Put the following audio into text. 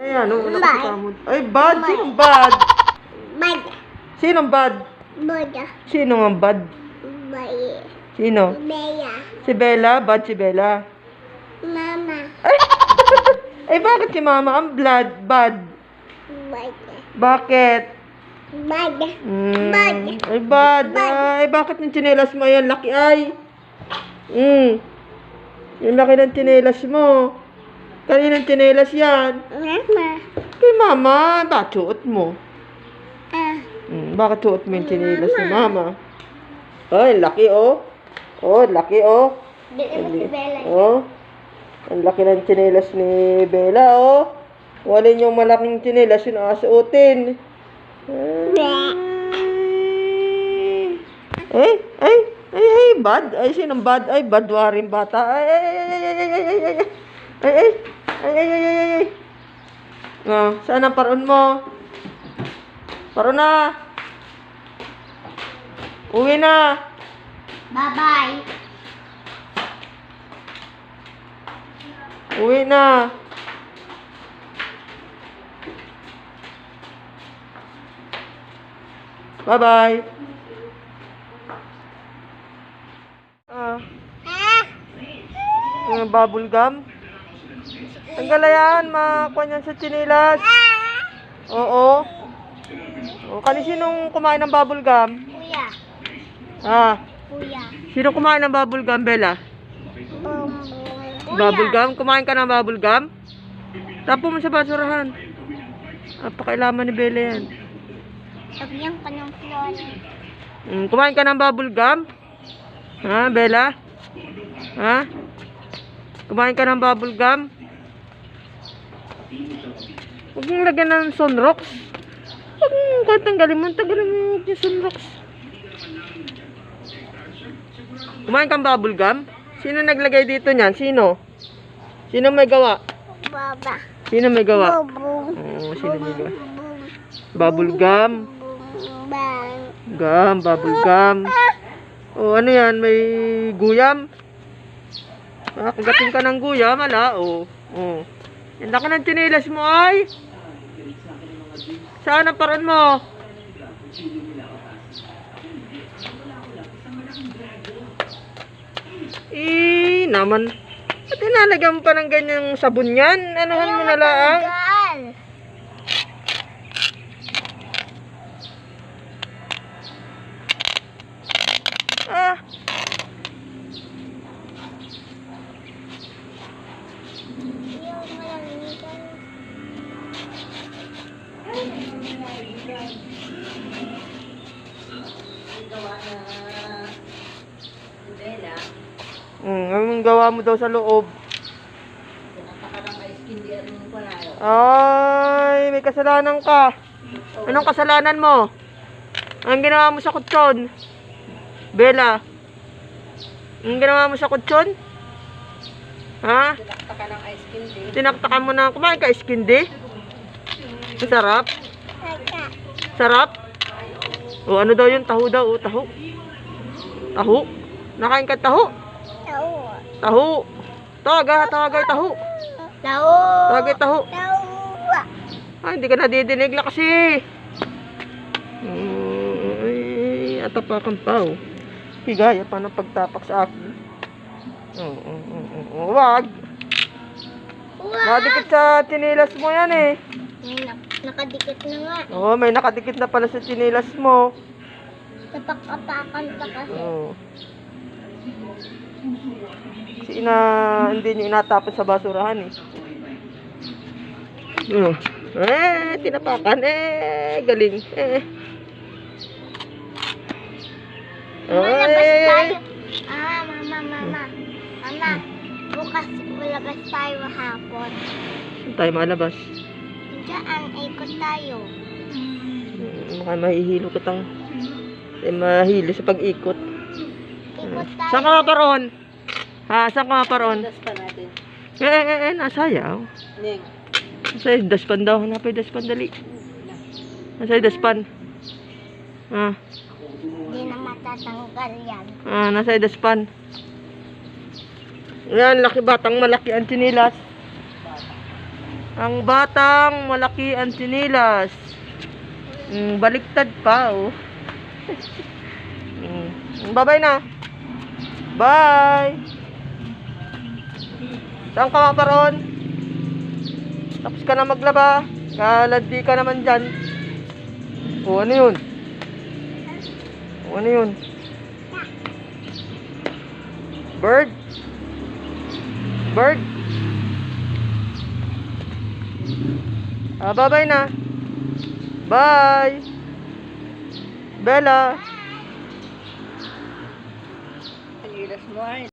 Ayan, nakakamot. Ay, bad. Sinong bad? Bad. Sinong bad? Boda. Sino ang bad? Bayi. Sino? Bella. Si Bella? Bad si Bella. Mama. Ay, bakit si Mama ang blood? Bad. Bad. Bakit? Bad. Bad. Ay, bad. Ay, bakit yung tsinelas mo yan? Laki ay. Yung laki ng tsinelas mo. Kaninang tsinelas yan? Mama. Kay Mama. Bakit suot mo? Bakit suot mo yung tsinelas ni Mama? Ay, laki oh. Oh, laki oh. Di si Bella. Oh. Ang laki ng tsinelas ni Bella oh. Walin yung malaking tsinelas yung nakasuotin. Ay, bad. Ay, sinong bad? Ay, bad waring bata. Ay. Oh, saan ang paron mo? Paron na. Uwi na. Bye-bye. Uwi na. Bye-bye. Bubble gum. Tanggal na yan, makuha niyan sa chinilas. Oo. Sinong kumain ng bubble gum? Kuya. Kuya. Sino kumain ng bubble gum, Bella? Bubble gum? Kumain ka ng bubble gum? Tapo mo sa basurahan. Pakailaman ni Bella yan. Sabihan ka ng flor. Kumain ka ng bubble gum? Ha, Bella? Ha? Kumain ka ng bubble gum? Huwag mong lagyan ng sunrox. Huwag mong tanggalin mo yung sunrox. Kumain kang bubble gum? Sino naglagay dito niyan? Sino? Sino may gawa? Baba. Sino may gawa? Bubong. Sino may gawa? Bubble gum. Bubble gum. Ano yan? May guyam? Kagatin ka ng guyam, ala? Yan ka ng tsinelas mo, ay. Saan ang paron mo? Naman. Ba't inalagyan mo pa ng ganyang sabon yan? Anuhan mo na lang? Anong gawa mo daw sa loob? Ay, may kasalanan ka. Anong kasalanan mo? Anong ginawa mo sa kutsyon? Bella? Anong ginawa mo sa kutsyon? Ha? Tinaktakan ng ice candy. Tinaktakan mo na. Kumain ka ice candy? Sarap? Sarap? Ano daw yun? Taho daw. Taho. Taho? Nakain ka taho? Taho. Tawagay taho. Tawagay taho. Ay, hindi ka nadidinig lang kasi. Ay, atapakan pa oh. Higaya pa ng pagtapak sa akin. Wag. Nakadikit sa chinilas mo yan eh. Nakadikit na nga. May nakadikit na pala sa chinilas mo. Tapak-apakan pa kasi. Hindi nyo inatapon sa basurahan eh. Tinapakan galing Malabas tayo. Mama, bukas malabas tayo hapon. Saan tayo malabas? Diyan, ikot tayo. Baka mahihilo kitang mahilo sa pag-ikot. Ikot tayo. Saan ka maparoon? Saan ka maparoon? Daspan natin. Nasayaw. Ning. Nasa daspan daw. Hanapay daspan, dali. Nasa daspan. Hindi na matatanggal yan. Nasa daspan. Yan, laki batang malaki ang chinilas. Ang batang malaki ang sinilas. Baliktad pa, oh. Bye-bye na. Bye. Saan ka maparoon? Tapos ka na maglaba. Kalandi ka naman dyan. O, ano yun? O, ano yun? Bird? Bird? Bye-bye na. Bye. Bella. Ang ilas mo ay.